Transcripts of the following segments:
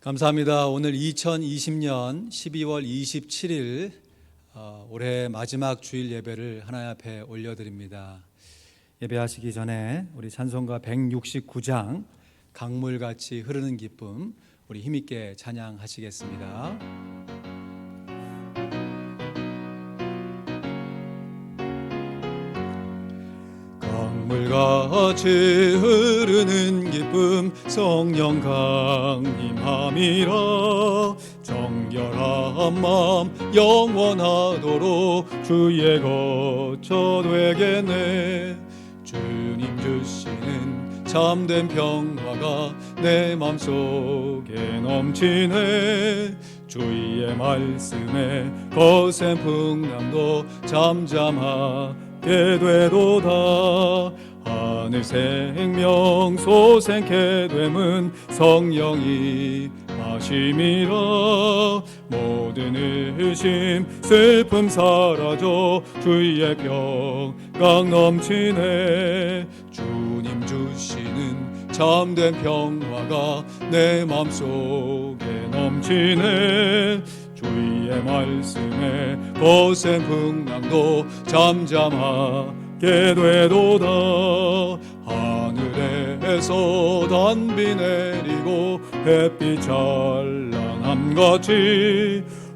감사합니다. 오늘 2020년 12월 27일 올해 마지막 주일 예배를 하나님 앞에 올려드립니다. 예배하시기 전에 우리 찬송가 169장 강물같이 흐르는 기쁨 우리 힘있게 찬양하시겠습니다. 강물같이 흐르는 기쁨 성령 강림함이라 정결한 마음 영원하도록 주의 거처 되겠네. 주님 주시는 참된 평화가 내 맘속에 넘치네. 주의 말씀에 거센 풍랑도 잠잠하게 되도다. 하늘 생명 솟게 됨은 성령이 하심이라. 모든 의심 슬픔 사라져 주의 평강 넘치네. 주님 주시는 참된 평화가 내 맘속에 넘치네. 주의 말씀에 거센 풍랑도 잠잠하게 되도다. 하늘에서 단비 내리고 햇빛 찬란함같이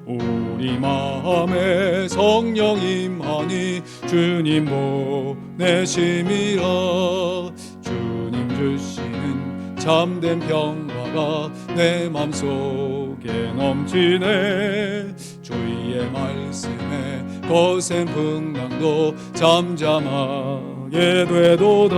우리 마음에 성령 임하니 주님 보내심이라. 주님 주시는 참된 평화가 내 맘속에 넘치네. 주의 말씀에 거센 풍랑도 잠잠하게 되도다.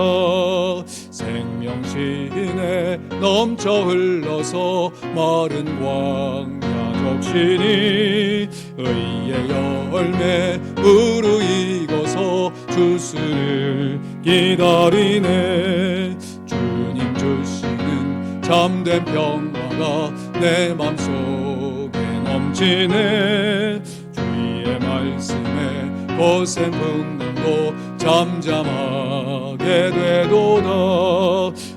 생명신에 넘쳐 흘러서 마른 광야 적시니 의의 열매 무르익어서 주스를 기다리네. 주님 주시는 참된 평화가 내 맘속에 넘치네. 주의 말씀에 거센 풍랑도 잠잠하게 되도다.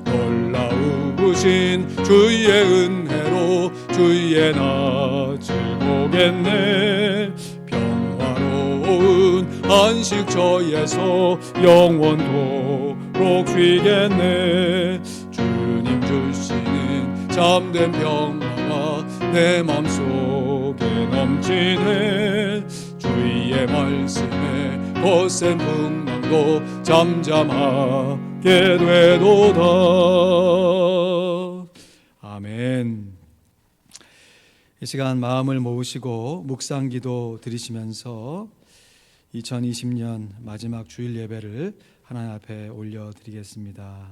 놀라우신 주의 은혜로 주의 낯을 보겠네. 평화로운 안식처에서 영원토록 쉬겠네. 주님 주시는 참된 평화가 내 맘속에 넘치네. 주의 말씀에 거센 풍랑도 잠잠하게 되도다. 아멘. 이 시간 마음을 모으시고 묵상기도 드리시면서 2020년 마지막 주일 예배를 하나님 앞에 올려드리겠습니다.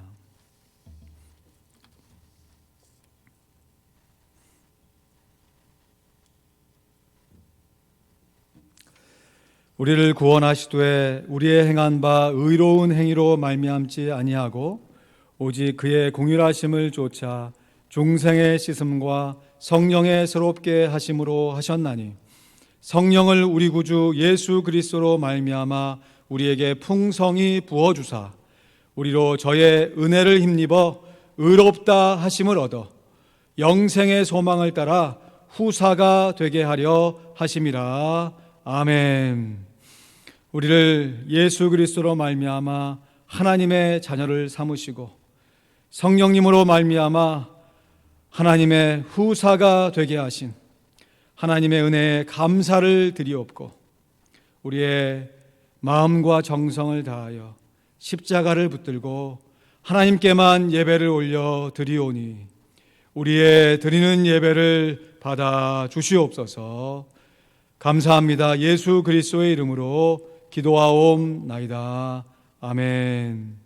우리를 구원하시되 우리의 행한 바 의로운 행위로 말미암지 아니하고 오직 그의 공의하심을 쫓아 중생의 씻음과 성령의 새롭게 하심으로 하셨나니 성령을 우리 구주 예수 그리스도로 말미암아 우리에게 풍성히 부어주사 우리로 저의 은혜를 힘입어 의롭다 하심을 얻어 영생의 소망을 따라 후사가 되게 하려 하심이라. 아멘. 우리를 예수 그리스도로 말미암아 하나님의 자녀를 삼으시고 성령님으로 말미암아 하나님의 후사가 되게 하신 하나님의 은혜에 감사를 드리옵고 우리의 마음과 정성을 다하여 십자가를 붙들고 하나님께만 예배를 올려 드리오니 우리의 드리는 예배를 받아 주시옵소서. 감사합니다. 예수 그리스도의 이름으로 기도하옵나이다. 아멘.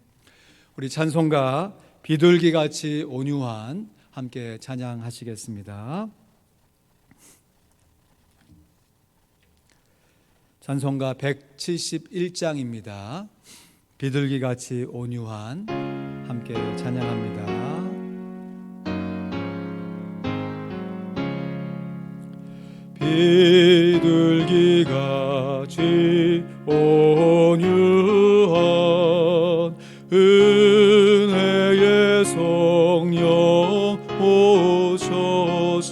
우리 찬송가 비둘기같이 온유한 함께 찬양하시겠습니다. 찬송가 171장입니다. 비둘기같이 온유한 함께 찬양합니다. 비둘기같이 온유한 은혜의 성령 오셔서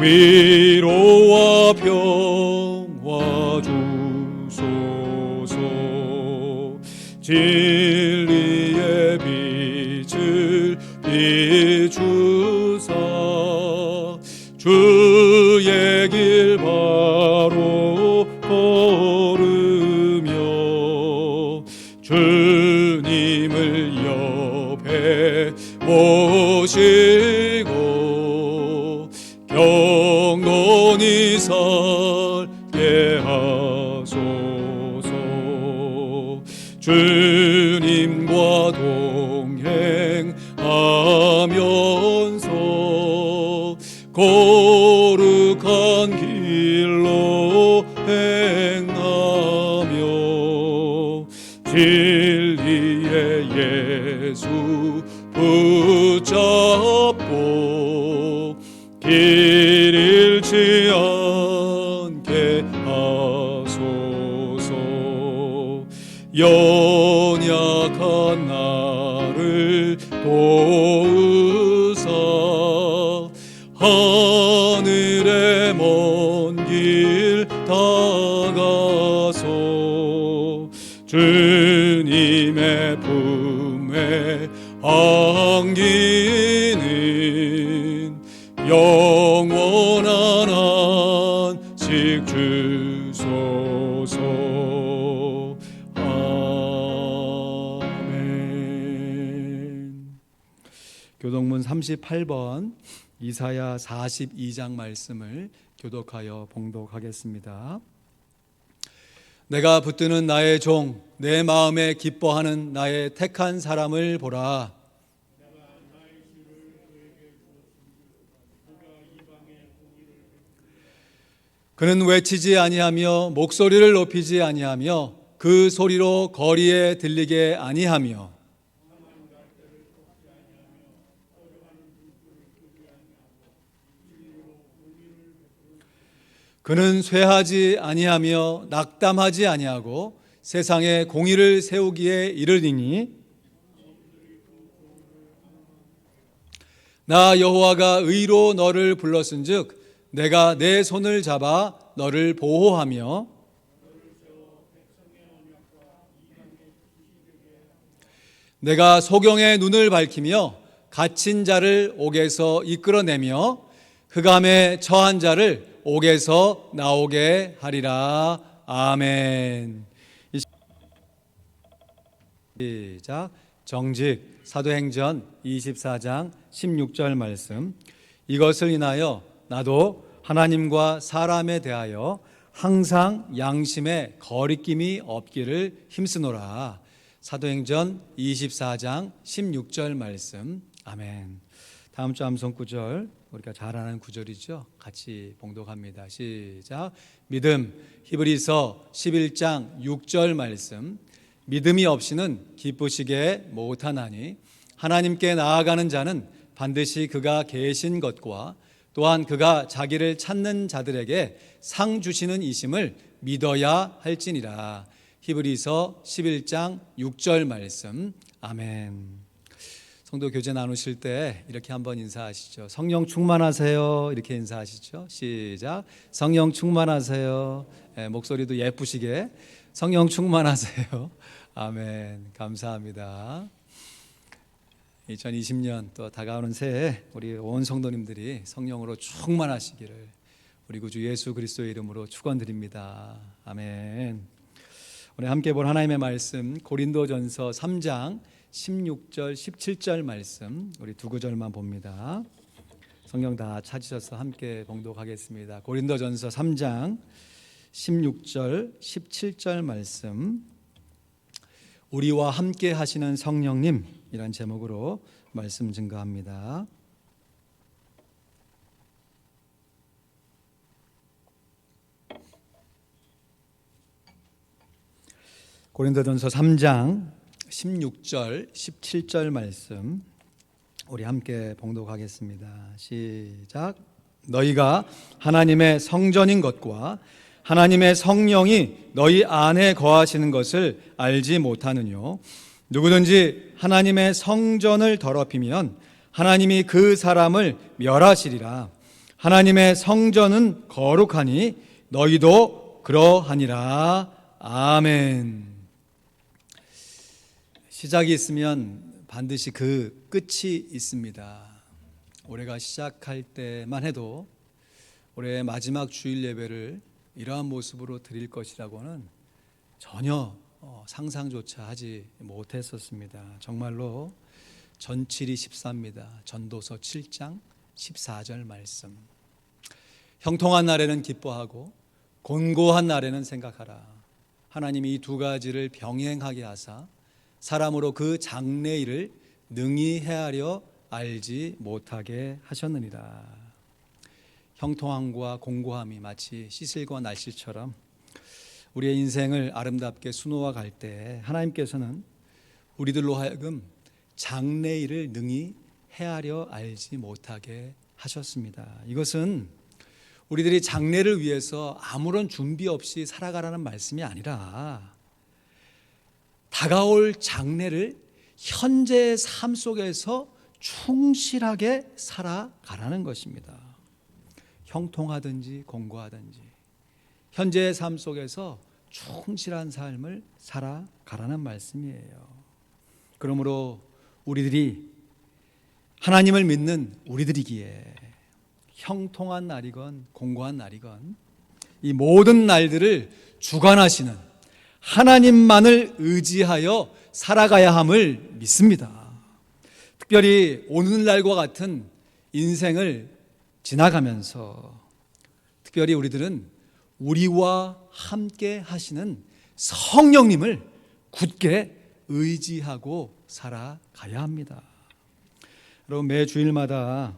위로와 평화 주소서. 진리의 빛을 비추사 주의 길 바로 걸으며 주님을 옆에 모시고 경건히 살게 하소서. 주님과 동행하면서 거룩한 길로 행하며 진리의 예수 붙잡고 길 잃지 않게 하소서. 연약한 나를 도우사 하늘의 먼 길 다가서 주님의 품에 안기는 영원한 안식 주소서. 아멘. 교독문 38번 이사야 42장 말씀을 교독하여 봉독하겠습니다. 내가 붙드는 나의 종, 내 마음에 기뻐하는 나의 택한 사람을 보라. 그는 외치지 아니하며 목소리를 높이지 아니하며 그 소리로 거리에 들리게 아니하며 그는 쇠하지 아니하며 낙담하지 아니하고 세상에 공의를 세우기에 이르리니 나 여호와가 의로 너를 불렀은즉 내가 내 손을 잡아 너를 보호하며 내가 소경의 눈을 밝히며 갇힌 자를 옥에서 이끌어내며 흑암에 처한 자를 옥에서 나오게 하리라. 아멘. 시작. 정직 사도행전 24장 16절 말씀. 이것을 인하여 나도 하나님과 사람에 대하여 항상 양심에 거리낌이 없기를 힘쓰노라. 사도행전 24장 16절 말씀. 아멘. 다음 주 암송 구절 우리가 잘 아는 구절이죠. 같이 봉독합니다. 시작. 믿음. 히브리서 11장 6절 말씀. 믿음이 없이는 기쁘시게 못하나니 하나님께 나아가는 자는 반드시 그가 계신 것과 또한 그가 자기를 찾는 자들에게 상 주시는 이심을 믿어야 할지니라. 히브리서 11장 6절 말씀. 아멘. 성도 교제 나누실 때 이렇게 한번 인사하시죠. 성령 충만하세요. 이렇게 인사하시죠. 시작. 성령 충만하세요. 목소리도 예쁘시게 성령 충만하세요. 아멘. 감사합니다. 2020년 또 다가오는 새해 우리 온 성도님들이 성령으로 충만하시기를 우리 구주 예수 그리스도의 이름으로 축원드립니다. 아멘. 오늘 함께 볼 하나님의 말씀 고린도전서 3장 16절 17절 말씀 우리 두 구절만 봅니다. 성경 다 찾으셔서 함께 봉독하겠습니다. 고린도전서 3장 16절 17절 말씀. 우리와 함께 하시는 성령님 이란 제목으로 말씀 증거합니다. 고린도전서 3장 16절 17절 말씀 우리 함께 봉독하겠습니다. 시작. 너희가 하나님의 성전인 것과 하나님의 성령이 너희 안에 거하시는 것을 알지 못하느뇨. 누구든지 하나님의 성전을 더럽히면 하나님이 그 사람을 멸하시리라. 하나님의 성전은 거룩하니 너희도 그러하니라. 아멘. 시작이 있으면 반드시 그 끝이 있습니다. 올해가 시작할 때만 해도 올해 마지막 주일 예배를 이러한 모습으로 드릴 것이라고는 전혀 상상조차 하지 못했었습니다. 정말로 전칠이 14입니다. 전도서 7장 14절 말씀. 형통한 날에는 기뻐하고 곤고한 날에는 생각하라. 하나님이 이 두 가지를 병행하게 하사 사람으로 그 장래일을 능히 헤아려 알지 못하게 하셨느니라. 형통함과 공고함이 마치 시슬과 날씨처럼 우리의 인생을 아름답게 수놓아 갈 때 하나님께서는 우리들로 하여금 장래일을 능히 헤아려 알지 못하게 하셨습니다. 이것은 우리들이 장래를 위해서 아무런 준비 없이 살아가라는 말씀이 아니라 다가올 장래를 현재의 삶 속에서 충실하게 살아가라는 것입니다. 형통하든지 공고하든지 현재의 삶 속에서 충실한 삶을 살아가라는 말씀이에요. 그러므로 우리들이 하나님을 믿는 우리들이기에 형통한 날이건 공고한 날이건 이 모든 날들을 주관하시는 하나님만을 의지하여 살아가야 함을 믿습니다. 특별히 오늘날과 같은 인생을 지나가면서 특별히 우리들은 우리와 함께 하시는 성령님을 굳게 의지하고 살아가야 합니다. 여러분, 매 주일마다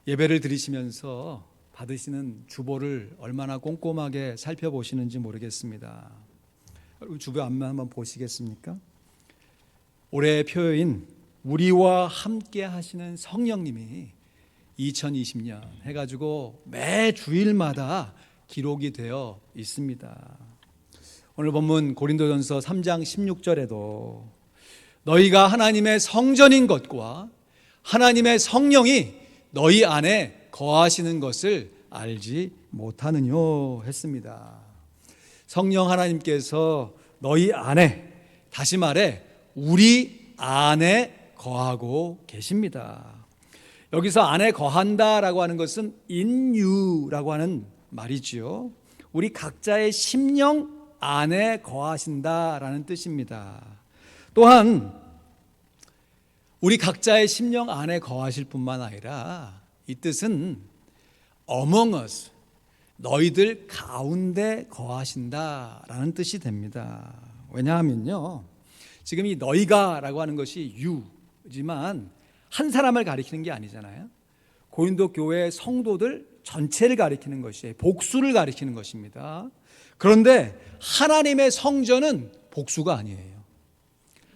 예배를 드리시면서 받으시는 주보를 얼마나 꼼꼼하게 살펴보시는지 모르겠습니다. 여러분, 주보 앞면 한번 보시겠습니까? 올해의 표어인 우리와 함께 하시는 성령님이 2020년 해가지고 매 주일마다 기록이 되어 있습니다. 오늘 본문 고린도전서 3장 16절에도 너희가 하나님의 성전인 것과 하나님의 성령이 너희 안에 거하시는 것을 알지 못하느뇨 했습니다. 성령 하나님께서 너희 안에, 다시 말해 우리 안에 거하고 계십니다. 여기서 안에 거한다라고 하는 것은 in you라고 하는 말이지요. 우리 각자의 심령 안에 거하신다라는 뜻입니다. 또한 우리 각자의 심령 안에 거하실 뿐만 아니라 이 뜻은 among us, 너희들 가운데 거하신다라는 뜻이 됩니다. 왜냐하면요, 지금 이 너희가라고 하는 것이 you지만 한 사람을 가리키는 게 아니잖아요. 고린도 교회 성도들 전체를 가리키는 것이에요. 복수를 가리키는 것입니다. 그런데 하나님의 성전은 복수가 아니에요.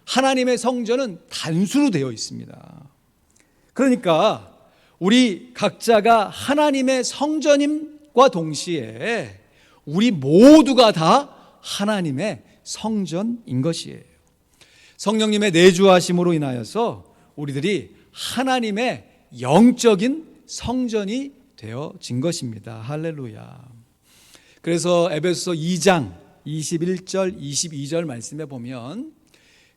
하나님의 성전은 단수로 되어 있습니다. 그러니까 우리 각자가 하나님의 성전임과 동시에 우리 모두가 다 하나님의 성전인 것이에요. 성령님의 내주하심으로 인하여서 우리들이 하나님의 영적인 성전이 되어진 것입니다. 할렐루야. 그래서 에베소서 2장 21절 22절 말씀에 보면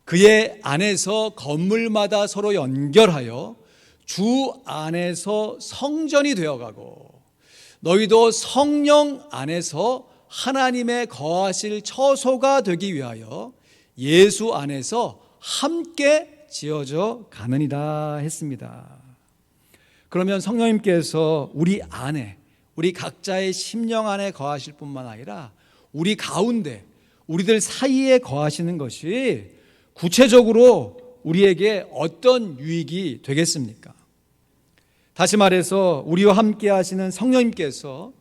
그의 안에서 건물마다 서로 연결하여 주 안에서 성전이 되어가고 너희도 성령 안에서 하나님의 거하실 처소가 되기 위하여 예수 안에서 함께 지어져 가느니라 했습니다. 그러면 성령님께서 우리 안에, 우리 각자의 심령 안에 거하실 뿐만 아니라 우리 가운데, 우리들 사이에 거하시는 것이 구체적으로 우리에게 어떤 유익이 되겠습니까? 다시 말해서 우리와 함께 하시는 성령님께서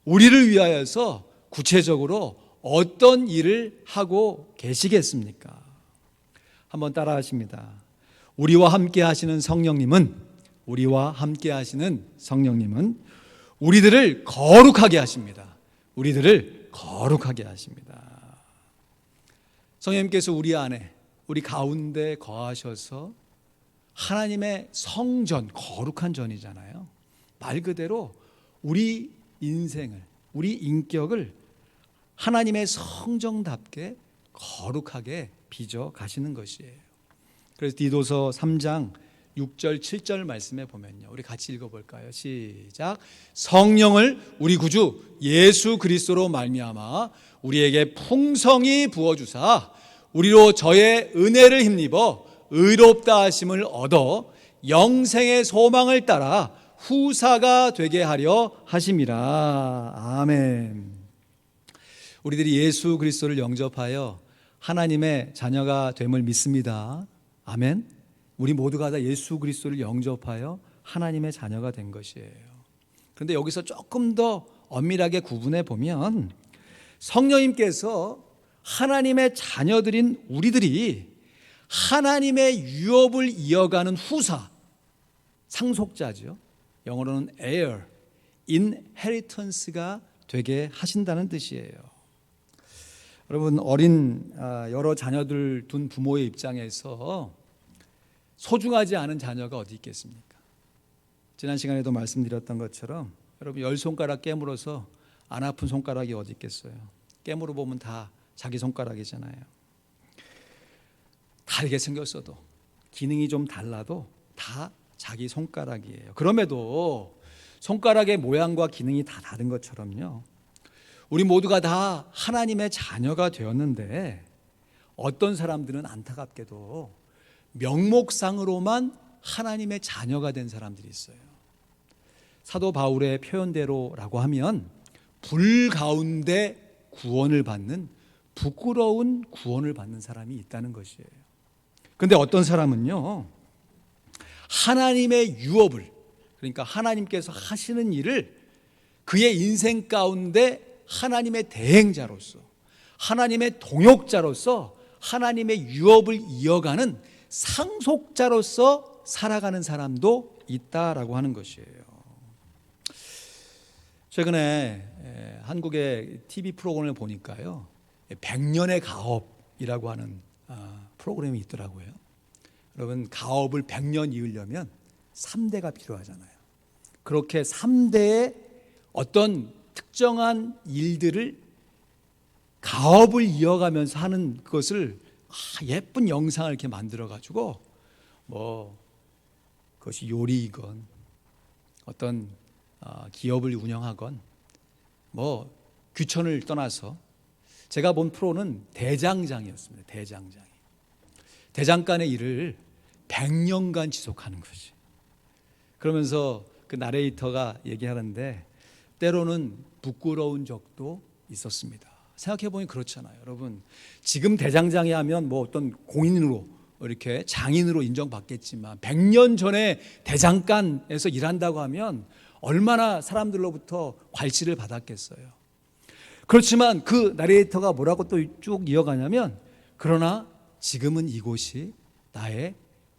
우리를 위하여서 구체적으로 어떤 일을 하고 계시겠습니까? 한번 따라 하십니다. 우리와 함께 하시는 성령님은 우리들을 거룩하게 하십니다. 우리들을 거룩하게 하십니다. 성령님께서 우리 안에, 우리 가운데 거하셔서 하나님의 성전, 거룩한 전이잖아요. 말 그대로 우리 인생을, 우리 인격을 하나님의 성정답게 거룩하게 빚어 가시는 것이에요. 그래서 디도서 3장 6절 7절 말씀에 보면요, 우리 같이 읽어볼까요? 시작. 성령을 우리 구주 예수 그리스도로 말미암아 우리에게 풍성히 부어주사 우리로 저의 은혜를 힘입어 의롭다 하심을 얻어 영생의 소망을 따라 후사가 되게 하려 하심이라. 아멘. 우리들이 예수 그리스도를 영접하여 하나님의 자녀가 됨을 믿습니다. 아멘. 우리 모두가 다 예수 그리스도를 영접하여 하나님의 자녀가 된 것이에요. 그런데 여기서 조금 더 엄밀하게 구분해 보면 성령님께서 하나님의 자녀들인 우리들이 하나님의 유업을 이어가는 후사, 상속자죠. 영어로는 heir, inheritance가 되게 하신다는 뜻이에요. 여러분, 어린 여러 자녀들 둔 부모의 입장에서 소중하지 않은 자녀가 어디 있겠습니까? 지난 시간에도 말씀드렸던 것처럼 여러분, 10손가락 깨물어서 안 아픈 손가락이 어디 있겠어요? 깨물어 보면 다 자기 손가락이잖아요. 다르게 생겼어도, 기능이 좀 달라도 다 자기 손가락이에요. 그럼에도 손가락의 모양과 기능이 다 다른 것처럼요, 우리 모두가 다 하나님의 자녀가 되었는데 어떤 사람들은 안타깝게도 명목상으로만 하나님의 자녀가 된 사람들이 있어요. 사도 바울의 표현대로라고 하면 불 가운데 구원을 받는, 부끄러운 구원을 받는 사람이 있다는 것이에요. 그런데 어떤 사람은요, 하나님의 유업을, 그러니까 하나님께서 하시는 일을 그의 인생 가운데 하나님의 대행자로서, 하나님의 동역자로서 하나님의 유업을 이어가는 상속자로서 살아가는 사람도 있다라고 하는 것이에요. 최근에 한국의 TV 프로그램을 보니까요, 100년의 가업이라고 하는 프로그램이 있더라고요. 여러분, 가업을 100년 이으려면 3대가 필요하잖아요. 그렇게 3대의 어떤 특정한 일들을 가업을 이어가면서 하는 것을 예쁜 영상을 이렇게 만들어 가지고 그것이 요리이건 어떤 기업을 운영하건 귀천을 떠나서 제가 본 프로는 대장장이었습니다. 대장간의 일을 100년간 지속하는 거지. 그러면서 그 나레이터가 얘기하는데 때로는 부끄러운 적도 있었습니다. 생각해보니 그렇잖아요. 여러분, 지금 대장장이 하면 어떤 공인으로 이렇게 장인으로 인정받겠지만 100년 전에 대장간에서 일한다고 하면 얼마나 사람들로부터 괄시를 받았겠어요. 그렇지만 그 나레이터가 뭐라고 또 쭉 이어가냐면, 그러나 지금은 이곳이 나의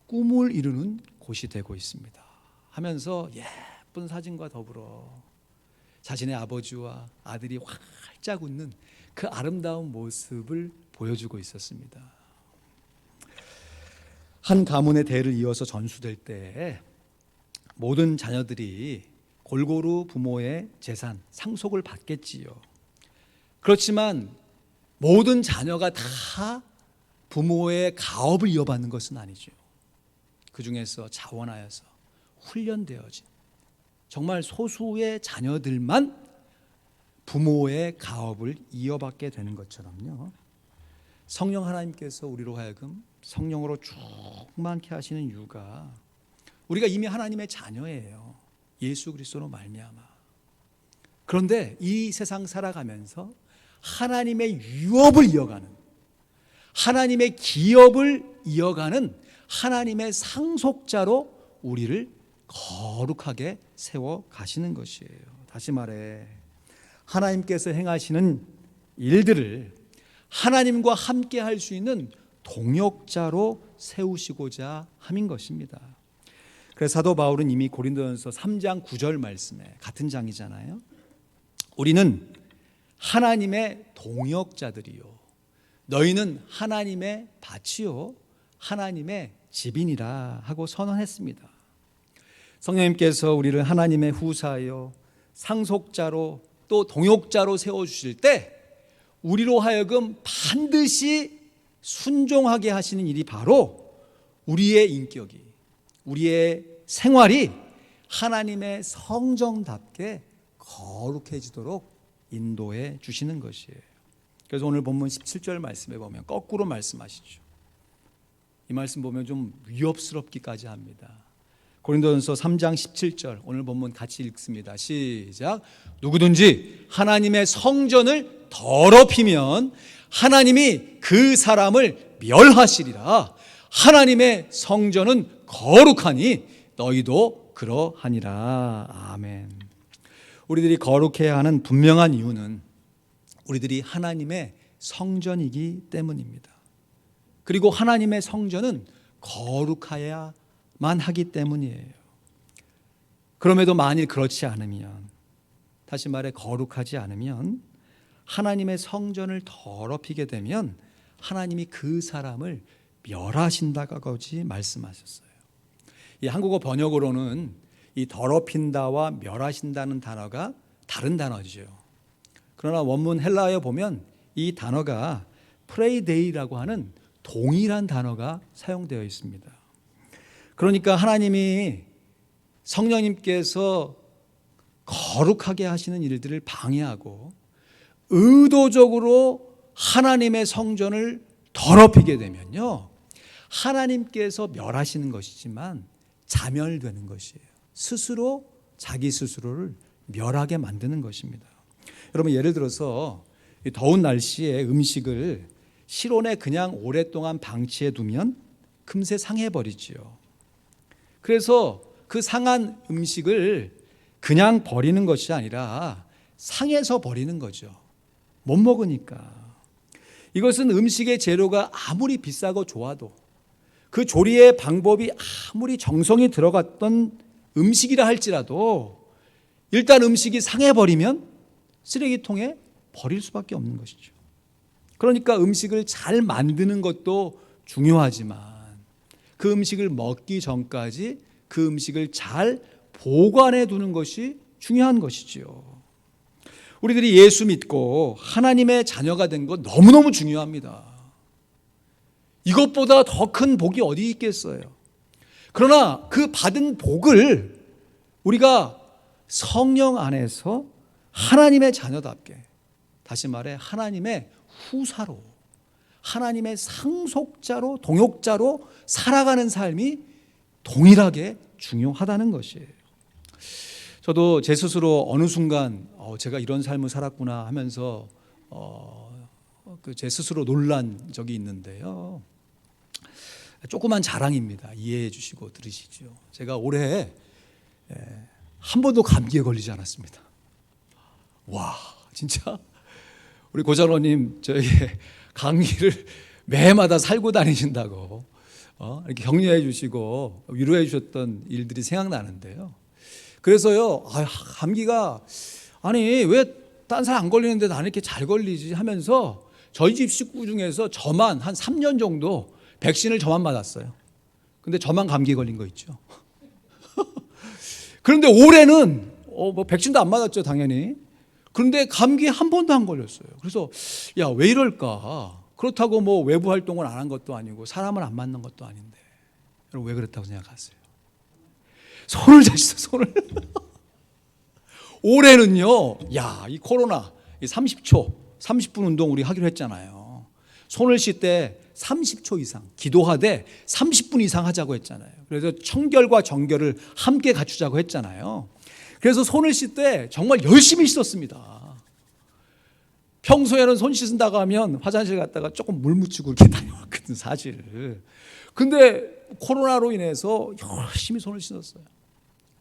꿈을 이루는 곳이 되고 있습니다 하면서 예쁜 사진과 더불어 자신의 아버지와 아들이 활짝 웃는 그 아름다운 모습을 보여주고 있었습니다. 한 가문의 대를 이어서 전수될 때 모든 자녀들이 골고루 부모의 재산, 상속을 받겠지요. 그렇지만 모든 자녀가 다 부모의 가업을 이어받는 것은 아니죠. 그 중에서 자원하여서 훈련되어진 정말 소수의 자녀들만 부모의 가업을 이어받게 되는 것처럼요, 성령 하나님께서 우리로 하여금 성령으로 충만케 하시는 이유가 우리가 이미 하나님의 자녀예요. 예수 그리스도로 말미암아. 그런데 이 세상 살아가면서 하나님의 유업을 이어가는, 하나님의 기업을 이어가는 하나님의 상속자로 우리를 거룩하게 세워 가시는 것이에요. 다시 말해, 하나님께서 행하시는 일들을 하나님과 함께 할 수 있는 동역자로 세우시고자 함인 것입니다. 그래서 사도 바울은 이미 고린도전서 3장 9절 말씀에, 같은 장이잖아요, 우리는 하나님의 동역자들이요 너희는 하나님의 밭이요 하나님의 집이니라 하고 선언했습니다. 성령님께서 우리를 하나님의 후사요 상속자로 또 동역자로 세워주실 때 우리로 하여금 반드시 순종하게 하시는 일이 바로 우리의 인격이, 우리의 생활이 하나님의 성정답게 거룩해지도록 인도해 주시는 것이에요. 그래서 오늘 본문 17절 말씀에 보면 거꾸로 말씀하시죠. 이 말씀 보면 좀 위협스럽기까지 합니다. 고린도전서 3장 17절 오늘 본문 같이 읽습니다. 시작. 누구든지 하나님의 성전을 더럽히면 하나님이 그 사람을 멸하시리라. 하나님의 성전은 거룩하니 너희도 그러하니라. 아멘. 우리들이 거룩해야 하는 분명한 이유는 우리들이 하나님의 성전이기 때문입니다. 그리고 하나님의 성전은 거룩해야만 하기 때문이에요. 그럼에도 만일 그렇지 않으면, 다시 말해 거룩하지 않으면 하나님의 성전을 더럽히게 되면 하나님이 그 사람을 멸하신다고 말씀하셨어요. 이 한국어 번역으로는 이 더럽힌다와 멸하신다는 단어가 다른 단어죠. 그러나 원문 헬라어에 보면 이 단어가 프레이데이라고 하는 동일한 단어가 사용되어 있습니다. 그러니까 하나님이 성령님께서 거룩하게 하시는 일들을 방해하고 의도적으로 하나님의 성전을 더럽히게 되면요, 하나님께서 멸하시는 것이지만 자멸되는 것이에요. 스스로 자기 스스로를 멸하게 만드는 것입니다. 여러분, 예를 들어서 이 더운 날씨에 음식을 실온에 그냥 오랫동안 방치해 두면 금세 상해버리지요. 그래서 그 상한 음식을 그냥 버리는 것이 아니라 상해서 버리는 거죠. 못 먹으니까. 이것은 음식의 재료가 아무리 비싸고 좋아도, 그 조리의 방법이 아무리 정성이 들어갔던 음식이라 할지라도 일단 음식이 상해버리면 쓰레기통에 버릴 수밖에 없는 것이죠. 그러니까 음식을 잘 만드는 것도 중요하지만 그 음식을 먹기 전까지 그 음식을 잘 보관해 두는 것이 중요한 것이지요. 우리들이 예수 믿고 하나님의 자녀가 된 것 너무너무 중요합니다. 이것보다 더 큰 복이 어디 있겠어요. 그러나 그 받은 복을 우리가 성령 안에서 하나님의 자녀답게, 다시 말해 하나님의 후사로, 하나님의 상속자로, 동역자로 살아가는 삶이 동일하게 중요하다는 것이에요. 저도 제 스스로 어느 순간 제가 이런 삶을 살았구나 하면서 제 스스로 놀란 적이 있는데요. 조그만 자랑입니다. 이해해 주시고 들으시죠. 제가 올해 한 번도 감기에 걸리지 않았습니다. 와, 진짜 우리 고장로님 저에게 감기를 매해마다 살고 다니신다고 이렇게 격려해 주시고 위로해 주셨던 일들이 생각나는데요. 그래서요, 감기가 아니 왜 딴 사람 안 걸리는데 나는 이렇게 잘 걸리지 하면서 저희 집 식구 중에서 저만 한 3년 정도 백신을 저만 맞았어요. 근데 저만 감기 걸린 거 있죠. 그런데 올해는 뭐 백신도 안 맞았죠, 당연히. 그런데 감기에 한 번도 안 걸렸어요. 그래서 야, 왜 이럴까? 그렇다고 뭐 외부 활동을 안 한 것도 아니고 사람을 안 만난 것도 아닌데 여러분, 왜 그랬다고 생각하세요? 손을 대시죠, 손을. 올해는요, 이 코로나 30분 운동 우리 하기로 했잖아요. 손을 씻을 때 30초 이상, 기도하되 30분 이상 하자고 했잖아요. 그래서 청결과 정결을 함께 갖추자고 했잖아요. 그래서 손을 씻을 때 정말 열심히 씻었습니다. 평소에는 손 씻는다고 하면 화장실 갔다가 조금 물 묻히고 이렇게 다녀왔거든, 사실. 근데 코로나로 인해서 열심히 손을 씻었어요.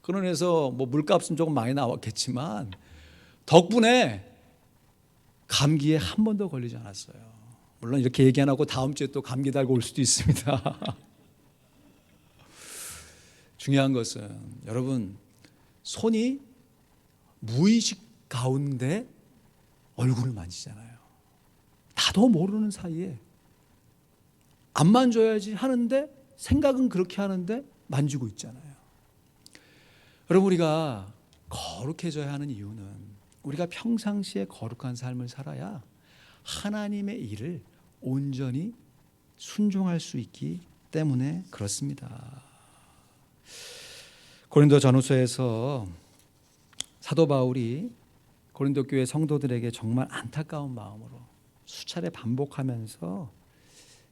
그러면서 뭐 물값은 조금 많이 나왔겠지만 덕분에 감기에 한 번도 걸리지 않았어요. 물론 이렇게 얘기 안 하고 다음 주에 또 감기 달고 올 수도 있습니다. 중요한 것은 여러분, 손이 무의식 가운데 얼굴을 만지잖아요. 나도 모르는 사이에 안 만져야지 하는데 생각은 그렇게 하는데 만지고 있잖아요. 여러분, 우리가 거룩해져야 하는 이유는 우리가 평상시에 거룩한 삶을 살아야 하나님의 일을 온전히 순종할 수 있기 때문에 그렇습니다. 고린도 전후서에서 사도 바울이 고린도 교회 성도들에게 정말 안타까운 마음으로 수차례 반복하면서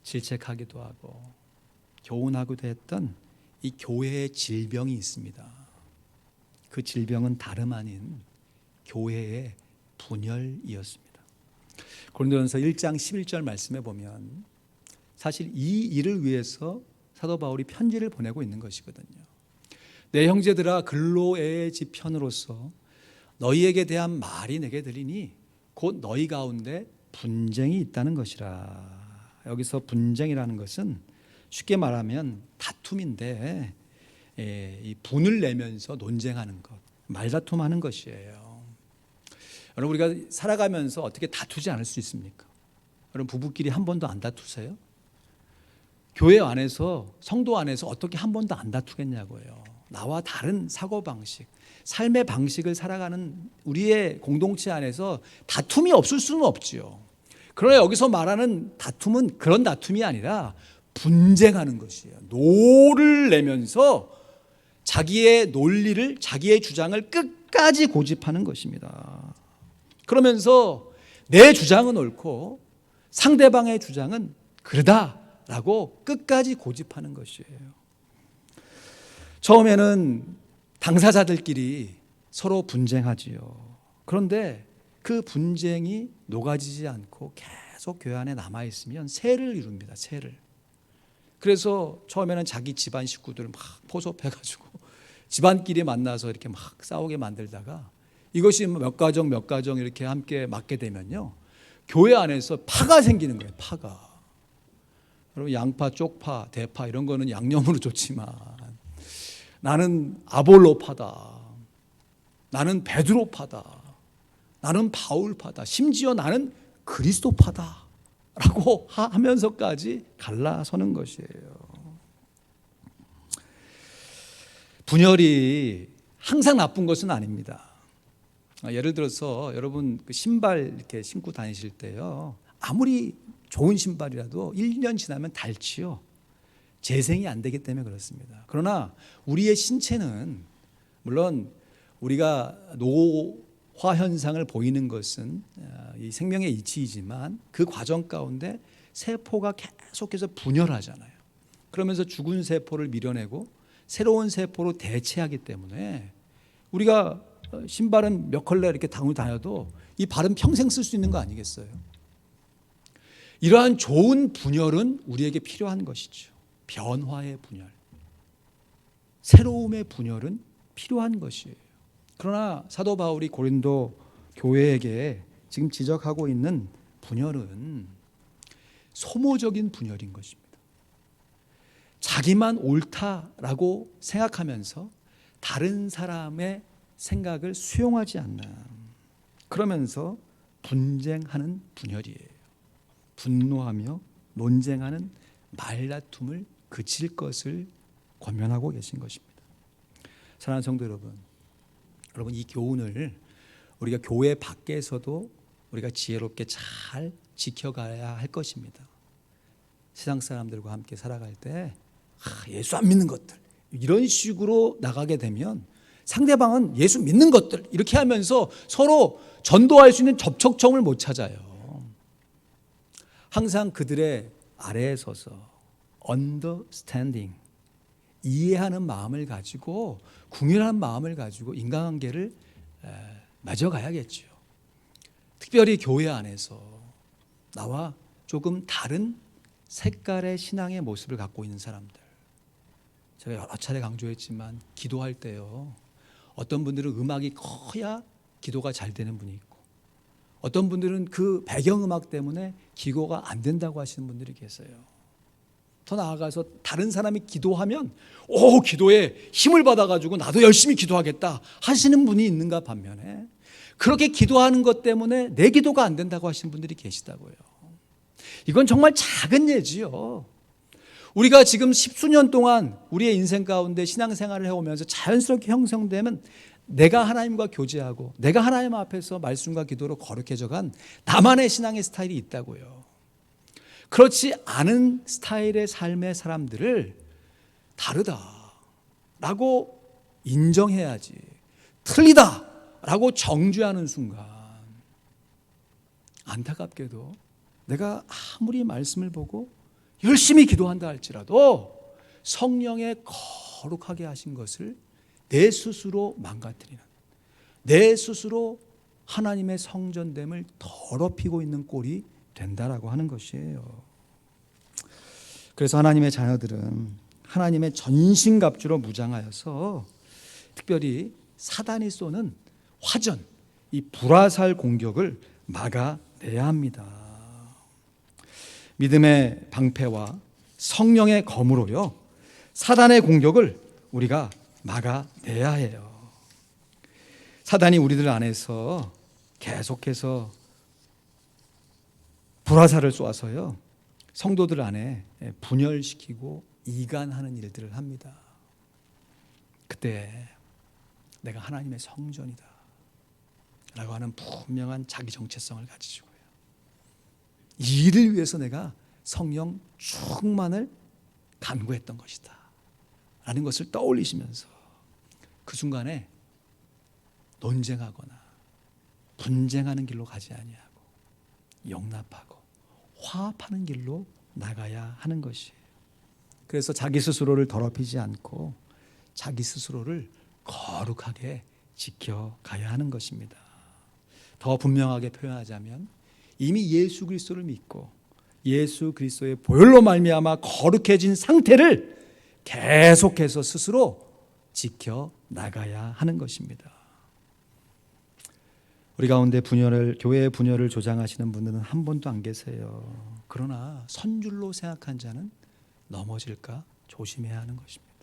질책하기도 하고 교훈하기도 했던 이 교회의 질병이 있습니다. 그 질병은 다름 아닌 교회의 분열이었습니다. 고린도전서 1장 11절 말씀에 보면 사실 이 일을 위해서 사도 바울이 편지를 보내고 있는 것이거든요. 내 형제들아, 글로에의 지편으로서 너희에게 대한 말이 내게 들리니 곧 너희 가운데 분쟁이 있다는 것이라. 여기서 분쟁이라는 것은 쉽게 말하면 다툼인데, 이 분을 내면서 논쟁하는 것, 말다툼하는 것이에요. 여러분, 우리가 살아가면서 어떻게 다투지 않을 수 있습니까? 여러분, 부부끼리 한 번도 안 다투세요? 교회 안에서, 성도 안에서 어떻게 한 번도 안 다투겠냐고요. 나와 다른 사고방식, 삶의 방식을 살아가는 우리의 공동체 안에서 다툼이 없을 수는 없지요. 그러나 여기서 말하는 다툼은 그런 다툼이 아니라 분쟁하는 것이에요. 노를 내면서 자기의 논리를, 자기의 주장을 끝까지 고집하는 것입니다. 그러면서 내 주장은 옳고 상대방의 주장은 그러다라고 끝까지 고집하는 것이에요. 처음에는 당사자들끼리 서로 분쟁하지요. 그런데 그 분쟁이 녹아지지 않고 계속 교회 안에 남아있으면 세를 이룹니다. 세를. 그래서 처음에는 자기 집안 식구들을 막 포섭해가지고 집안끼리 만나서 이렇게 막 싸우게 만들다가 이것이 몇 가정 이렇게 함께 맡게 되면요, 교회 안에서 파가 생기는 거예요. 파가. 여러분, 양파, 쪽파, 대파 이런 거는 양념으로 좋지만 나는 아볼로파다, 나는 베드로파다, 나는 바울파다, 심지어 나는 그리스도파다 라고 하면서까지 갈라서는 것이에요. 분열이 항상 나쁜 것은 아닙니다. 예를 들어서 여러분 신발 이렇게 신고 다니실 때요, 아무리 좋은 신발이라도 1년 지나면 닳지요. 재생이 안 되기 때문에 그렇습니다. 그러나 우리의 신체는, 물론 우리가 노화 현상을 보이는 것은 이 생명의 이치이지만 그 과정 가운데 세포가 계속해서 분열하잖아요. 그러면서 죽은 세포를 밀어내고 새로운 세포로 대체하기 때문에 우리가 신발은 몇 컬레 이렇게 당을 다녀도 이 발은 평생 쓸 수 있는 거 아니겠어요? 이러한 좋은 분열은 우리에게 필요한 것이죠. 변화의 분열, 새로움의 분열은 필요한 것이에요. 그러나 사도 바울이 고린도 교회에게 지금 지적하고 있는 분열은 소모적인 분열인 것입니다. 자기만 옳다라고 생각하면서 다른 사람의 생각을 수용하지 않는, 그러면서 분쟁하는 분열이에요. 분노하며 논쟁하는 말다툼을 그칠 것을 권면하고 계신 것입니다. 사랑하는 성도 여러분, 이 교훈을 우리가 교회 밖에서도 우리가 지혜롭게 잘 지켜가야 할 것입니다. 세상 사람들과 함께 살아갈 때 예수 안 믿는 것들 이런 식으로 나가게 되면 상대방은 예수 믿는 것들 이렇게 하면서 서로 전도할 수 있는 접촉점을 못 찾아요. 항상 그들의 아래에 서서 understanding, 이해하는 마음을 가지고, 궁휼한 마음을 가지고 인간관계를 맺어가야겠죠. 특별히 교회 안에서 나와 조금 다른 색깔의 신앙의 모습을 갖고 있는 사람들, 제가 여러 차례 강조했지만 기도할 때요, 어떤 분들은 음악이 커야 기도가 잘 되는 분이 있고, 어떤 분들은 그 배경음악 때문에 기도가 안 된다고 하시는 분들이 계세요. 더 나아가서 다른 사람이 기도하면 기도에 힘을 받아가지고 나도 열심히 기도하겠다 하시는 분이 있는가 반면에, 그렇게 기도하는 것 때문에 내 기도가 안 된다고 하시는 분들이 계시다고요. 이건 정말 작은 예지요. 우리가 지금 십수년 동안 우리의 인생 가운데 신앙생활을 해오면서 자연스럽게 형성되면 내가 하나님과 교제하고 내가 하나님 앞에서 말씀과 기도로 거룩해져간 나만의 신앙의 스타일이 있다고요. 그렇지 않은 스타일의 삶의 사람들을 다르다라고 인정해야지, 틀리다라고 정죄하는 순간 안타깝게도 내가 아무리 말씀을 보고 열심히 기도한다 할지라도 성령의 거룩하게 하신 것을 내 스스로 망가뜨리는, 내 스스로 하나님의 성전됨을 더럽히고 있는 꼴이 된다라고 하는 것이에요. 그래서 하나님의 자녀들은 하나님의 전신갑주로 무장하여서 특별히 사단이 쏘는 화전, 이 불화살 공격을 막아내야 합니다. 믿음의 방패와 성령의 검으로요, 사단의 공격을 우리가 막아내야 해요. 사단이 우리들 안에서 계속해서 불화살을 쏘아서요, 성도들 안에 분열시키고 이간하는 일들을 합니다. 그때 내가 하나님의 성전이다 라고 하는 분명한 자기 정체성을 가지고요, 이 일을 위해서 내가 성령 충만을 간구했던 것이다 라는 것을 떠올리시면서 그 순간에 논쟁하거나 분쟁하는 길로 가지 아니하고 용납하고 화합하는 길로 나가야 하는 것이에요. 그래서 자기 스스로를 더럽히지 않고 자기 스스로를 거룩하게 지켜가야 하는 것입니다. 더 분명하게 표현하자면 이미 예수 그리스도를 믿고 예수 그리스도의 보혈로 말미암아 거룩해진 상태를 계속해서 스스로 지켜나가야 하는 것입니다. 우리 가운데 교회의 분열을 조장하시는 분들은 한 분도 안 계세요. 그러나 선줄로 생각한 자는 넘어질까 조심해야 하는 것입니다.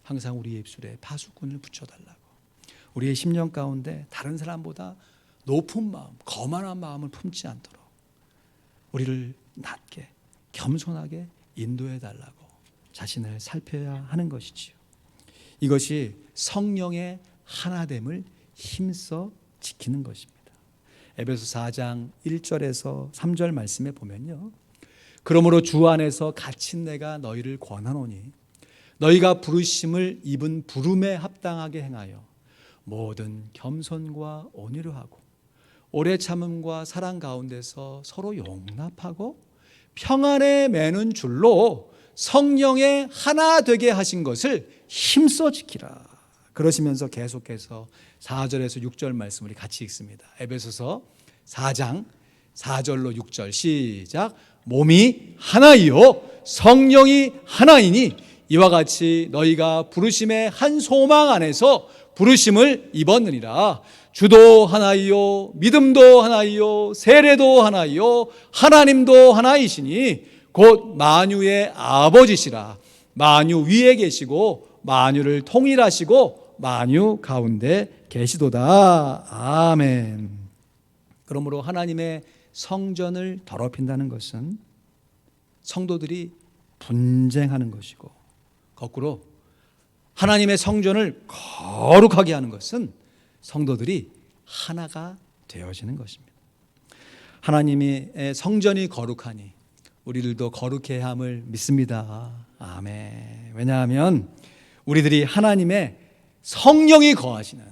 항상 우리의 입술에 파수꾼을 붙여달라고, 우리의 심령 가운데 다른 사람보다 높은 마음, 거만한 마음을 품지 않도록 우리를 낮게 겸손하게 인도해 달라고 자신을 살펴야 하는 것이지요. 이것이 성령의 하나됨을 힘써 지키는 것입니다. 에베소 4장 1절에서 3절 말씀에 보면요, 그러므로 주 안에서 갇힌 내가 너희를 권하노니 너희가 부르심을 입은 부름에 합당하게 행하여 모든 겸손과 온유로 하고 오래 참음과 사랑 가운데서 서로 용납하고 평안에 매는 줄로 성령의 하나 되게 하신 것을 힘써 지키라. 그러시면서 계속해서 4절에서 6절 말씀 우리 같이 읽습니다. 에베소서 4장 4절로 6절 시작. 몸이 하나이요 성령이 하나이니 이와 같이 너희가 부르심의 한 소망 안에서 부르심을 입었느니라. 주도 하나이요 믿음도 하나이요 세례도 하나이요 하나님도 하나이시니 곧 만유의 아버지시라. 만유 위에 계시고 만유를 통일하시고 만유 가운데 계시도다. 아멘. 그러므로 하나님의 성전을 더럽힌다는 것은 성도들이 분쟁하는 것이고, 거꾸로 하나님의 성전을 거룩하게 하는 것은 성도들이 하나가 되어지는 것입니다. 하나님의 성전이 거룩하니 우리들도 거룩해야 함을 믿습니다. 아멘. 왜냐하면 우리들이 하나님의 성령이 거하시는,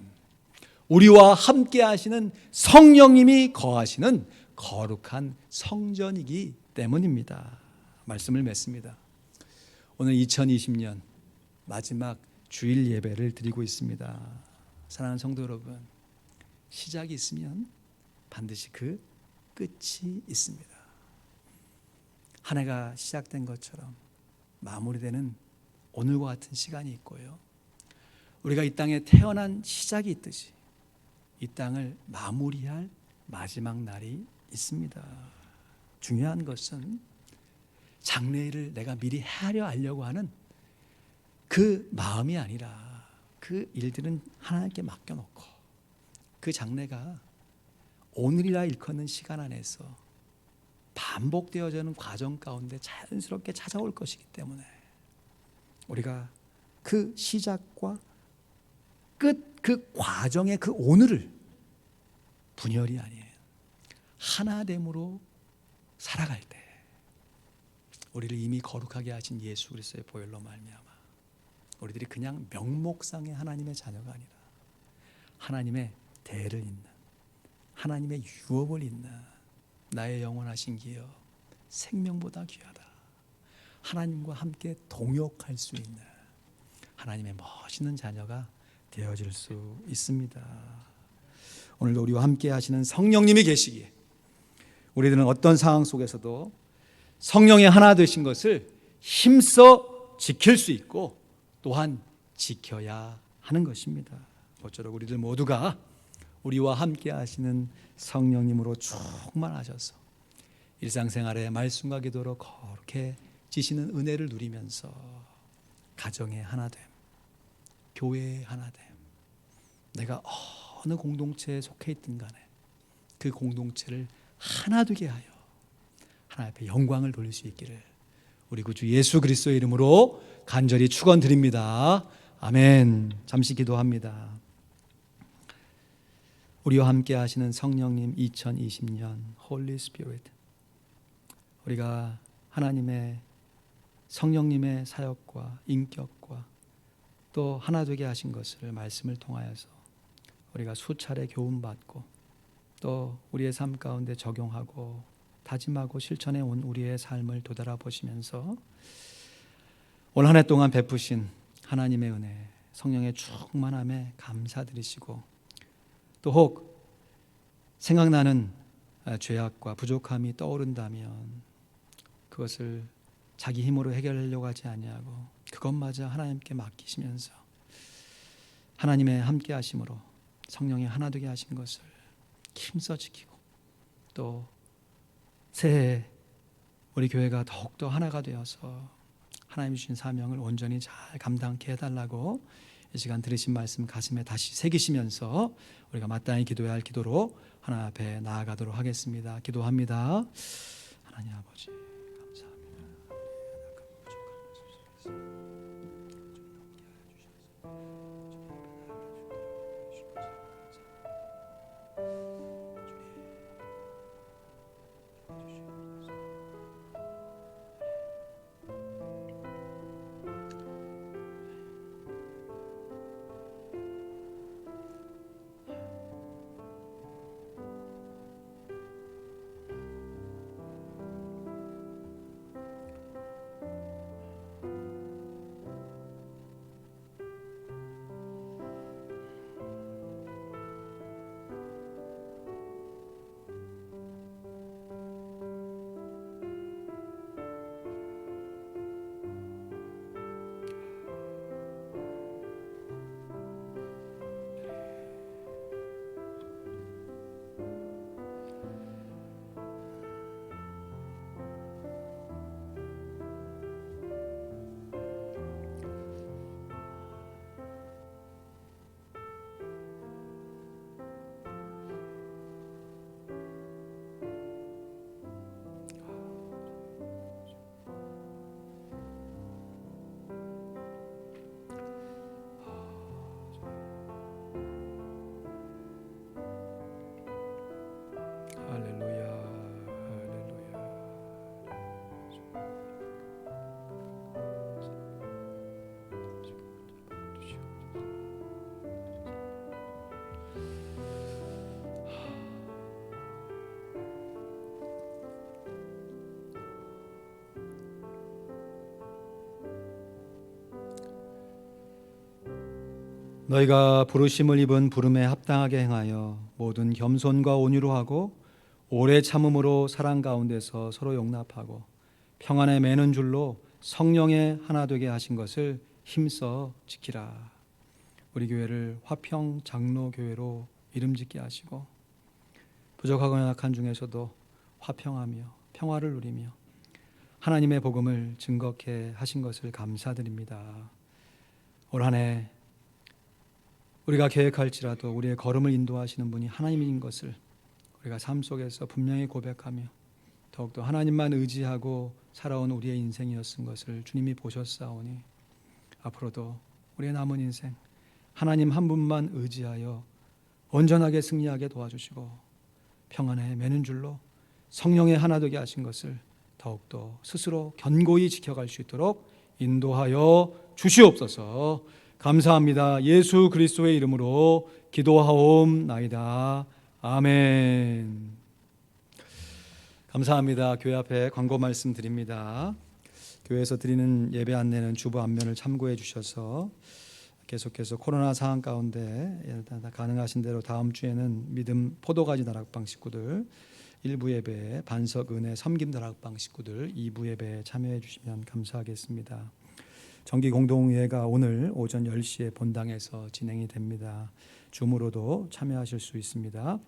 우리와 함께 하시는 성령님이 거하시는 거룩한 성전이기 때문입니다. 말씀을 맺습니다. 오늘 2020년 마지막 주일 예배를 드리고 있습니다. 사랑하는 성도 여러분, 시작이 있으면 반드시 그 끝이 있습니다. 한 해가 시작된 것처럼 마무리되는 오늘과 같은 시간이 있고요, 우리가 이 땅에 태어난 시작이 있듯이 이 땅을 마무리할 마지막 날이 있습니다. 중요한 것은 장래일을 내가 미리 헤아려 알려고 하는 그 마음이 아니라 그 일들은 하나님께 맡겨놓고 그 장래가 오늘이라 일컫는 시간 안에서 반복되어지는 과정 가운데 자연스럽게 찾아올 것이기 때문에 우리가 그 시작과 끝, 그 과정의 그 오늘을 분열이 아니에요. 하나됨으로 살아갈 때 우리를 이미 거룩하게 하신 예수 그리스도의 보혈로 말미암아 우리들이 그냥 명목상의 하나님의 자녀가 아니라 하나님의 대를 잇는, 하나님의 유업을 잇는 나의 영원하신 기업, 생명보다 귀하다, 하나님과 함께 동역할 수 있는 하나님의 멋있는 자녀가 되어질 수 있습니다. 오늘도 우리와 함께 하시는 성령님이 계시기에 우리들은 어떤 상황 속에서도 성령의 하나 되신 것을 힘써 지킬 수 있고 또한 지켜야 하는 것입니다. 모쪼록 우리들 모두가 우리와 함께 하시는 성령님으로 충만하셔서 일상생활의 말씀과 기도로 거룩해지시는 은혜를 누리면서 가정의 하나됨, 교회의 하나됨, 내가 어느 공동체에 속해 있든 간에 그 공동체를 하나 되게 하여 하나님 앞에 영광을 돌릴 수 있기를 우리 구주 예수 그리스도의 이름으로 간절히 축원드립니다. 아멘. 잠시 기도합니다. 우리와 함께 하시는 성령님 2020년 Holy Spirit, 우리가 하나님의 성령님의 사역과 인격과 또 하나 되게 하신 것을 말씀을 통하여서 우리가 수차례 교훈받고 또 우리의 삶 가운데 적용하고 다짐하고 실천해 온 우리의 삶을 되돌아보시면서 올 한 해 동안 베푸신 하나님의 은혜, 성령의 충만함에 감사드리시고 또 혹 생각나는 죄악과 부족함이 떠오른다면 그것을 자기 힘으로 해결하려고 하지 아니하고 그것마저 하나님께 맡기시면서 하나님의 함께 하심으로 성령이 하나 되게 하신 것을 힘써 지키고 또 새해 우리 교회가 더욱더 하나가 되어서 하나님 주신 사명을 온전히 잘 감당케 해달라고 이 시간 들으신 말씀 가슴에 다시 새기시면서 우리가 마땅히 기도해야 할 기도로 하나님 앞에 나아가도록 하겠습니다. 기도합니다. 하나님 아버지 감사합니다. 할렐루야, 할렐루야. 너희가 부르심을 입은 부름에 합당하게 행하여 모든 겸손과 온유로 하고 오래 참음으로 사랑 가운데서 서로 용납하고 평안에 매는 줄로 성령의 하나 되게 하신 것을 힘써 지키라. 우리 교회를 화평 장로교회로 이름 짓게 하시고 부족하고 연약한 중에서도 화평하며 평화를 누리며 하나님의 복음을 증거케 하신 것을 감사드립니다. 올 한 해 우리가 계획할지라도 우리의 걸음을 인도하시는 분이 하나님인 것을 우리가 삶 속에서 분명히 고백하며 더욱더 하나님만 의지하고 살아온 우리의 인생이었은 것을 주님이 보셨사오니 앞으로도 우리의 남은 인생 하나님 한 분만 의지하여 온전하게 승리하게 도와주시고 평안에 매는 줄로 성령의 하나 되게 하신 것을 더욱더 스스로 견고히 지켜갈 수 있도록 인도하여 주시옵소서. 감사합니다. 예수 그리스도의 이름으로 기도하옵나이다. 아멘. 감사합니다. 교회 앞에 광고 말씀 드립니다. 교회에서 드리는 예배 안내는 주보 앞면을 참고해 주셔서 계속해서 코로나 상황 가운데 가능하신 대로 다음 주에는 믿음 포도가지 다락방 식구들 1부 예배에 반석 은혜 섬김 다락방 식구들 2부 예배에 참여해 주시면 감사하겠습니다. 정기 공동회가 오늘 오전 10시에 본당에서 진행이 됩니다. 줌으로도 참여하실 수 있습니다.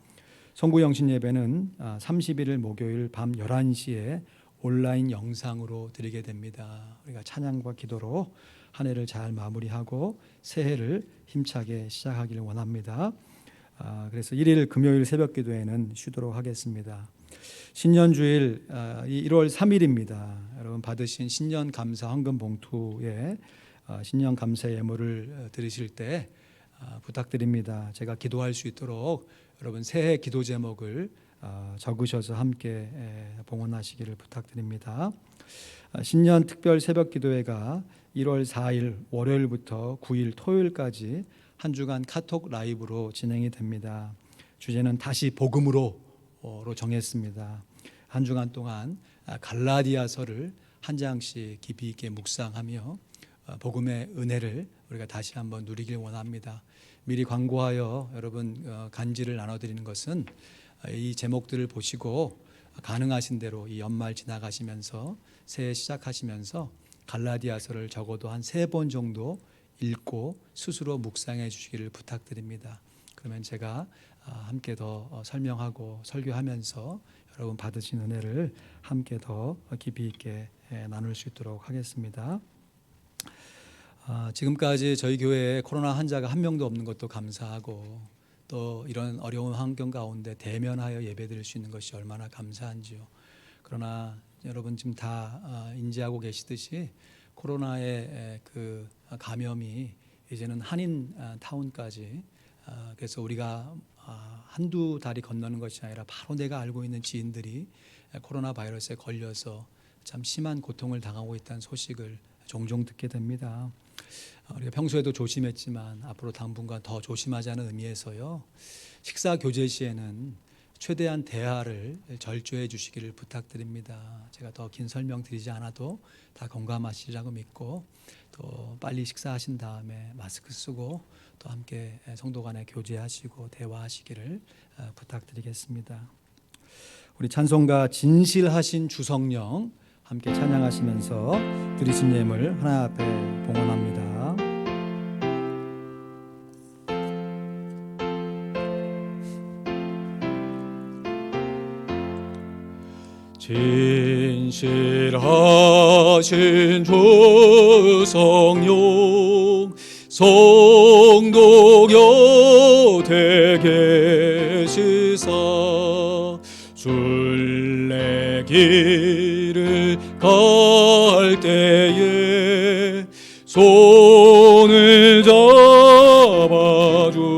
성구영신 예배는 31일 목요일 밤 11시에 온라인 영상으로 드리게 됩니다. 우리가 찬양과 기도로 한 해를 잘 마무리하고 새해를 힘차게 시작하기를 원합니다. 그래서 1일 금요일 새벽 기도회는 쉬도록 하겠습니다. 신년주일 1월 3일입니다. 여러분 받으신 신년 감사 헌금 봉투에 신년 감사 예물을 드리실 때 부탁드립니다. 제가 기도할 수 있도록 여러분 새해 기도 제목을 적으셔서 함께 봉헌하시기를 부탁드립니다. 신년 특별 새벽 기도회가 1월 4일 월요일부터 9일 토요일까지 한 주간 카톡 라이브로 진행이 됩니다. 주제는 다시 복음으로 정했습니다. 한 주간 동안 갈라디아서를 한 장씩 깊이 있게 묵상하며 복음의 은혜를 우리가 다시 한번 누리길 원합니다. 미리 광고하여 여러분 간지를 나눠드리는 것은 이 제목들을 보시고 가능하신 대로 이 연말 지나가시면서 새해 시작하시면서 갈라디아서를 적어도 한 3번 정도 읽고 스스로 묵상해 주시기를 부탁드립니다. 그러면 제가 함께 더 설명하고 설교하면서 여러분 받으신 은혜를 함께 더 깊이 있게 나눌 수 있도록 하겠습니다. 지금까지 저희 교회에 코로나 환자가 한 명도 없는 것도 감사하고 또 이런 어려운 환경 가운데 대면하여 예배드릴 수 있는 것이 얼마나 감사한지요. 그러나 여러분 지금 다 인지하고 계시듯이 코로나의 그 감염이 이제는 한인 타운까지 그래서 우리가 한두 달이 건너는 것이 아니라 바로 내가 알고 있는 지인들이 코로나 바이러스에 걸려서 참 심한 고통을 당하고 있다는 소식을 종종 듣게 됩니다. 우리가 평소에도 조심했지만 앞으로 당분간 더 조심하자는 의미에서요. 식사 교제 시에는 최대한 대화를 절조해 주시기를 부탁드립니다. 제가 더 긴 설명 드리지 않아도 다 공감하시리라고 믿고 또 빨리 식사하신 다음에 마스크 쓰고 또 함께 성도 간에 교제하시고 대화하시기를 부탁드리겠습니다. 우리 찬송가 진실하신 주성령 함께 찬양하시면서 드리신 예물 하나 앞에 봉헌합니다. 진실하신 주성령 성도 곁에 계시사 순례길을 갈 때에 손을 잡아주소서.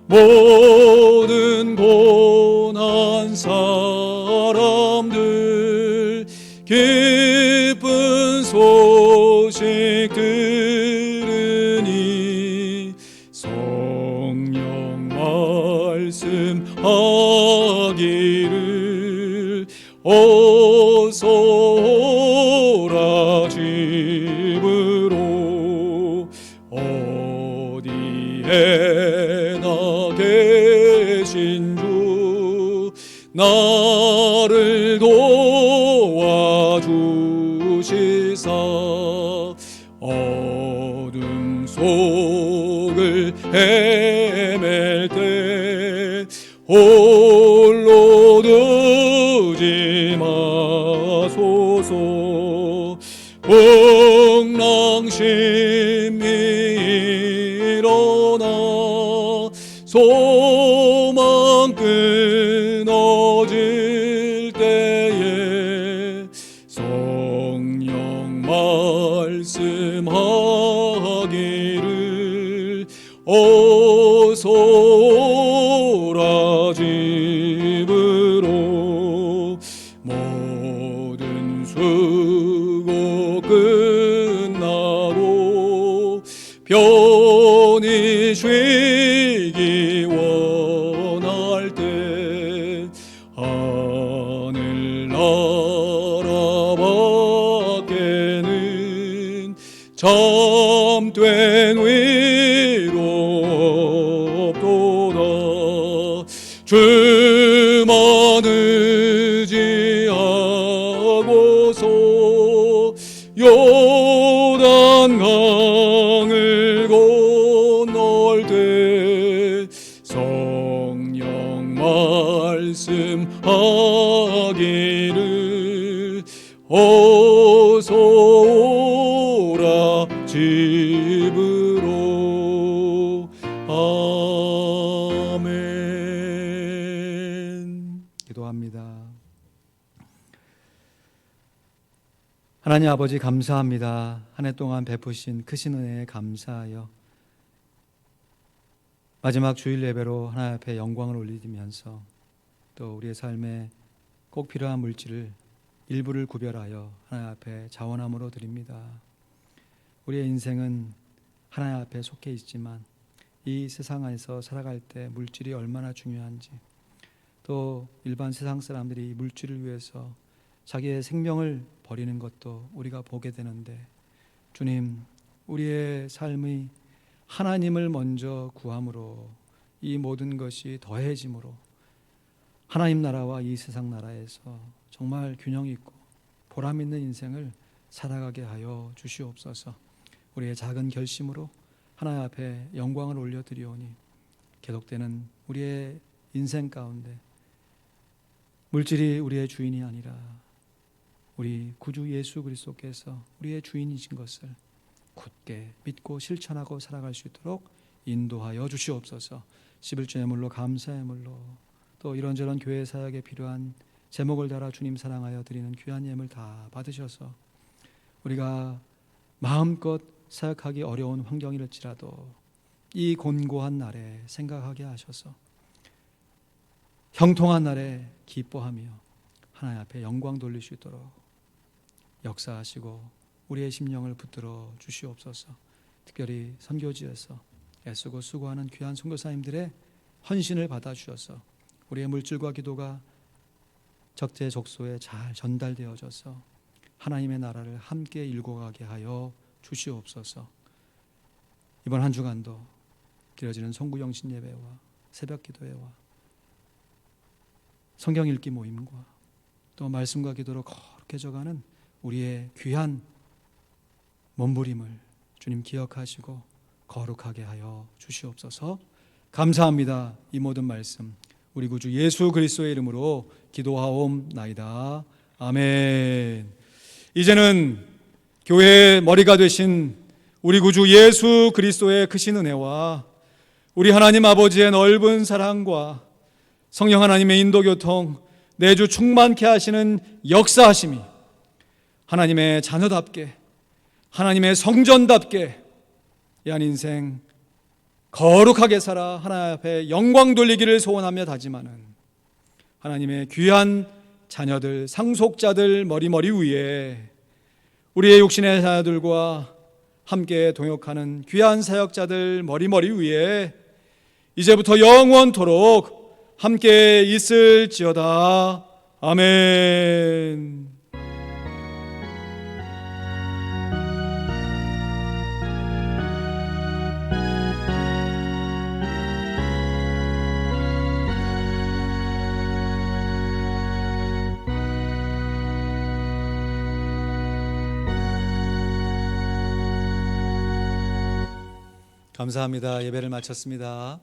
모든 고난 사람들 기쁜 소식 들으니 성령 말씀하기를 어서 오라 집으로. 어디에나 계신 주 나를 도와주시사 어둠 속을 헤맬 때 홀로 두지 마소서. 풍랑심이 일어나 소망 끊어지 참된 위롭도다. 주만 의지하고서 요단강을 건널 때 성령 말씀하기를 어서 오라 집으로. 아멘. 기도합니다. 하나님 아버지, 감사합니다. 한 해 동안 베푸신 크신 은혜에 감사하여 마지막 주일 예배로 하나님 앞에 영광을 올리면서 또 우리의 삶에 꼭 필요한 물질을 일부를 구별하여 하나님 앞에 자원함으로 드립니다. 우리의 인생은 하나님 앞에 속해 있지만 이 세상 안에서 살아갈 때 물질이 얼마나 중요한지, 또 일반 세상 사람들이 물질을 위해서 자기의 생명을 버리는 것도 우리가 보게 되는데, 주님, 우리의 삶이 하나님을 먼저 구함으로 이 모든 것이 더해짐으로 하나님 나라와 이 세상 나라에서 정말 균형 있고 보람 있는 인생을 살아가게 하여 주시옵소서. 우리의 작은 결심으로 하나님 앞에 영광을 올려드리오니 계속되는 우리의 인생 가운데 물질이 우리의 주인이 아니라 우리 구주 예수 그리스도께서 우리의 주인이신 것을 굳게 믿고 실천하고 살아갈 수 있도록 인도하여 주시옵소서. 11조 예물로, 감사의 예물로, 또 이런저런 교회 사역에 필요한 제목을 달아 주님 사랑하여 드리는 귀한 예물 다 받으셔서 우리가 마음껏 사역하기 어려운 환경일지라도 이 곤고한 날에 생각하게 하셔서 형통한 날에 기뻐하며 하나님 앞에 영광 돌릴 수 있도록 역사하시고 우리의 심령을 붙들어 주시옵소서. 특별히 선교지에서 애쓰고 수고하는 귀한 선교사님들의 헌신을 받아주셔서 우리의 물질과 기도가 적재적소에 잘 전달되어져서 하나님의 나라를 함께 일궈가게 하여 주시옵소서. 이번 한 주간도 드려지는 송구영신 예배와 새벽 기도회와 성경 읽기 모임과 또 말씀과 기도로 거룩해져가는 우리의 귀한 몸부림을 주님 기억하시고 거룩하게 하여 주시옵소서. 감사합니다. 이 모든 말씀 우리 구주 예수 그리스도의 이름으로 기도하옵나이다. 아멘. 이제는 교회의 머리가 되신 우리 구주 예수 그리스도의 크신 은혜와 우리 하나님 아버지의 넓은 사랑과 성령 하나님의 인도교통, 내주 충만케 하시는 역사하심이 하나님의 자녀답게, 하나님의 성전답게 이 한 인생 거룩하게 살아 하나님 앞에 영광 돌리기를 소원하며 다짐하는 하나님의 귀한 자녀들, 상속자들 머리머리 위에 우리의 육신의 자녀들과 함께 동역하는 귀한 사역자들 머리머리 위에 이제부터 영원토록 함께 있을지어다. 아멘. 감사합니다. 예배를 마쳤습니다.